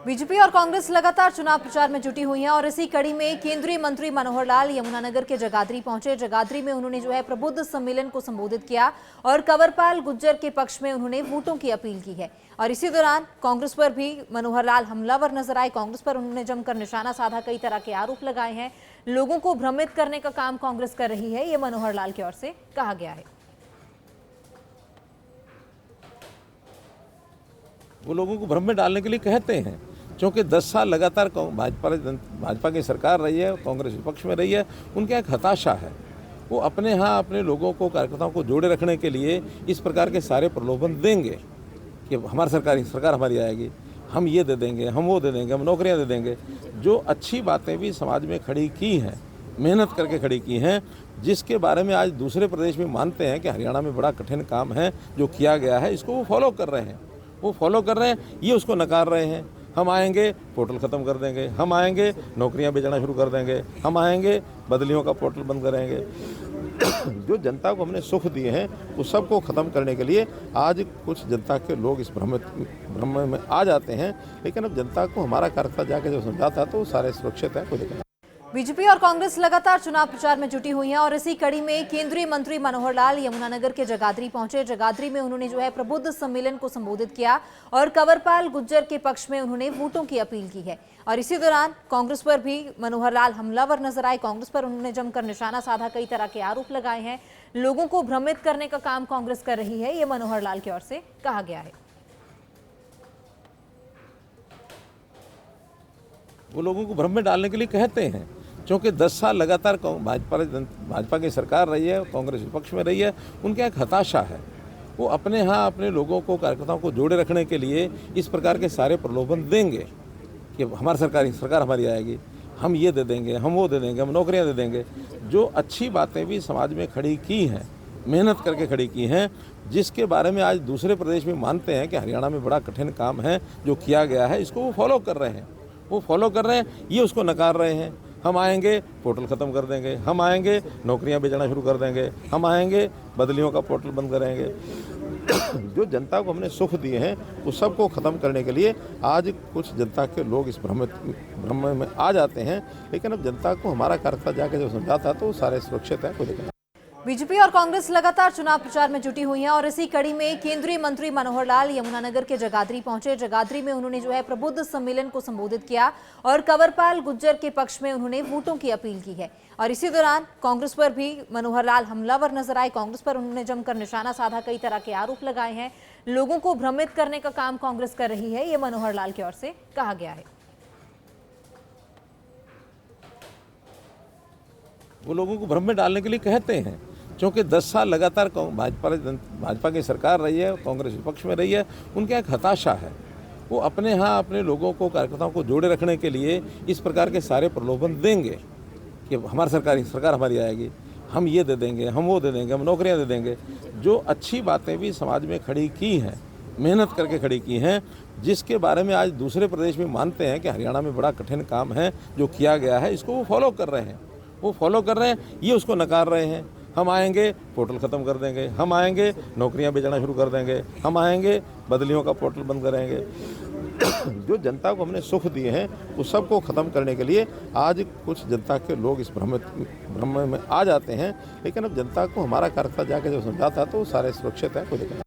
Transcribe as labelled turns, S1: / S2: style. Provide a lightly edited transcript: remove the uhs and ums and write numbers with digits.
S1: BJP और कांग्रेस लगातार चुनाव प्रचार में जुटी हुई हैं और इसी कड़ी में केंद्रीय मंत्री मनोहर लाल यमुनानगर के जगाधरी पहुंचे। जगाधरी में उन्होंने जो है प्रबुद्ध सम्मेलन को संबोधित किया और कंवरपाल गुर्जर के पक्ष में उन्होंने वोटों की अपील की है। और इसी दौरान कांग्रेस पर भी मनोहर लाल हमलावर नजर आए। कांग्रेस पर उन्होंने जमकर निशाना साधा, कई तरह के आरोप लगाए हैं। लोगों को भ्रमित करने का काम कांग्रेस कर रही है, ये मनोहर लाल की ओर से कहा गया है।
S2: वो लोगों को भ्रम में डालने के लिए कहते हैं, क्योंकि 10 साल लगातार भाजपा की सरकार रही है, कांग्रेस विपक्ष में रही है। उनका एक हताशा है, वो अपने यहाँ अपने लोगों को, कार्यकर्ताओं को जोड़े रखने के लिए इस प्रकार के सारे प्रलोभन देंगे कि हमारी सरकार हमारी आएगी, हम ये दे देंगे, हम वो दे देंगे, हम नौकरियाँ दे देंगे। जो अच्छी बातें भी समाज में खड़ी की हैं, मेहनत करके खड़ी की हैं, जिसके बारे में आज दूसरे प्रदेश में मानते हैं कि हरियाणा में बड़ा कठिन काम है जो किया गया है, इसको वो फॉलो कर रहे हैं, ये उसको नकार रहे हैं। हम आएंगे पोर्टल ख़त्म कर देंगे, हम आएंगे नौकरियां बेचना शुरू कर देंगे, हम आएंगे बदलियों का पोर्टल बंद करेंगे। जो जनता को हमने सुख दिए हैं उस सब को ख़त्म करने के लिए आज कुछ जनता के लोग इस भ्रम में आ जाते हैं। लेकिन अब जनता को हमारा कार्यकर्ता जाके जब समझाता है तो वो सारे सुरक्षित है, कोई दिक्कत।
S1: बीजेपी और कांग्रेस लगातार चुनाव प्रचार में जुटी हुई हैं और इसी कड़ी में केंद्रीय मंत्री मनोहर लाल यमुनानगर के जगाधरी पहुंचे। जगाधरी में उन्होंने जो है प्रबुद्ध सम्मेलन को संबोधित किया और कंवरपाल गुर्जर के पक्ष में उन्होंने वोटों की अपील की है। और इसी दौरान कांग्रेस पर भी मनोहर लाल हमलावर नजर आए। कांग्रेस पर उन्होंने जमकर निशाना साधा, कई तरह के आरोप लगाए हैं। लोगों को भ्रमित करने का काम कांग्रेस कर रही है, ये मनोहर लाल की ओर से कहा गया है।
S2: वो लोगों को भ्रम में डालने के लिए कहते हैं, क्योंकि 10 साल लगातार भाजपा की सरकार रही है, कांग्रेस विपक्ष में रही है। उनका एक हताशा है, वो अपने यहाँ अपने लोगों को, कार्यकर्ताओं को जोड़े रखने के लिए इस प्रकार के सारे प्रलोभन देंगे कि हमारी सरकार हमारी आएगी, हम ये दे देंगे, हम वो दे देंगे, हम नौकरियाँ दे देंगे। जो अच्छी बातें भी समाज में खड़ी की हैं, मेहनत करके खड़ी की हैं, जिसके बारे में आज दूसरे प्रदेश में मानते हैं कि हरियाणा में बड़ा कठिन काम है जो किया गया है, इसको वो फॉलो कर रहे हैं, ये उसको नकार रहे हैं। हम आएंगे पोर्टल ख़त्म कर देंगे, हम आएंगे नौकरियां बेचना शुरू कर देंगे, हम आएंगे बदलियों का पोर्टल बंद करेंगे। जो जनता को हमने सुख दिए हैं उस सब को ख़त्म करने के लिए आज कुछ जनता के लोग इस भ्रम में आ जाते हैं। लेकिन अब जनता को हमारा कार्यकर्ता जाके जब समझाता है तो वो सारे सुरक्षित है, कोई दिक्कत।
S1: बीजेपी और कांग्रेस लगातार चुनाव प्रचार में जुटी हुई हैं और इसी कड़ी में केंद्रीय मंत्री मनोहर लाल यमुनानगर के जगाधरी पहुंचे। जगाधरी में उन्होंने जो है प्रबुद्ध सम्मेलन को संबोधित किया और कंवरपाल गुर्जर के पक्ष में उन्होंने वोटों की अपील की है। और इसी दौरान कांग्रेस पर भी मनोहर लाल हमलावर नजर आए। कांग्रेस पर उन्होंने जमकर निशाना साधा, कई तरह के आरोप लगाए हैं। लोगों को भ्रमित करने का काम कांग्रेस कर रही है, ये मनोहर लाल की ओर से कहा गया है।
S2: वो लोगों को भ्रम में डालने के लिए कहते हैं, क्योंकि 10 साल लगातार भाजपा की सरकार रही है, कांग्रेस विपक्ष में रही है। उनका एक हताशा है, वो अपने यहाँ अपने लोगों को, कार्यकर्ताओं को जोड़े रखने के लिए इस प्रकार के सारे प्रलोभन देंगे कि हमारी सरकार हमारी आएगी, हम ये दे देंगे, हम वो दे देंगे, हम नौकरियाँ दे देंगे। जो अच्छी बातें भी समाज में खड़ी की हैं, मेहनत करके खड़ी की हैं, जिसके बारे में आज दूसरे प्रदेश में मानते हैं कि हरियाणा में बड़ा कठिन काम है जो किया गया है, इसको वो फॉलो कर रहे हैं, ये उसको नकार रहे हैं। हम आएंगे पोर्टल ख़त्म कर देंगे, हम आएंगे नौकरियां बेचना शुरू कर देंगे, हम आएंगे बदलियों का पोर्टल बंद करेंगे। जो जनता को हमने सुख दिए हैं उस सब को ख़त्म करने के लिए आज कुछ जनता के लोग इस भ्रम में आ जाते हैं। लेकिन अब जनता को हमारा कार्यकर्ता जाके जब समझाता है तो वो सारे सुरक्षित है, कोई दिक्कत।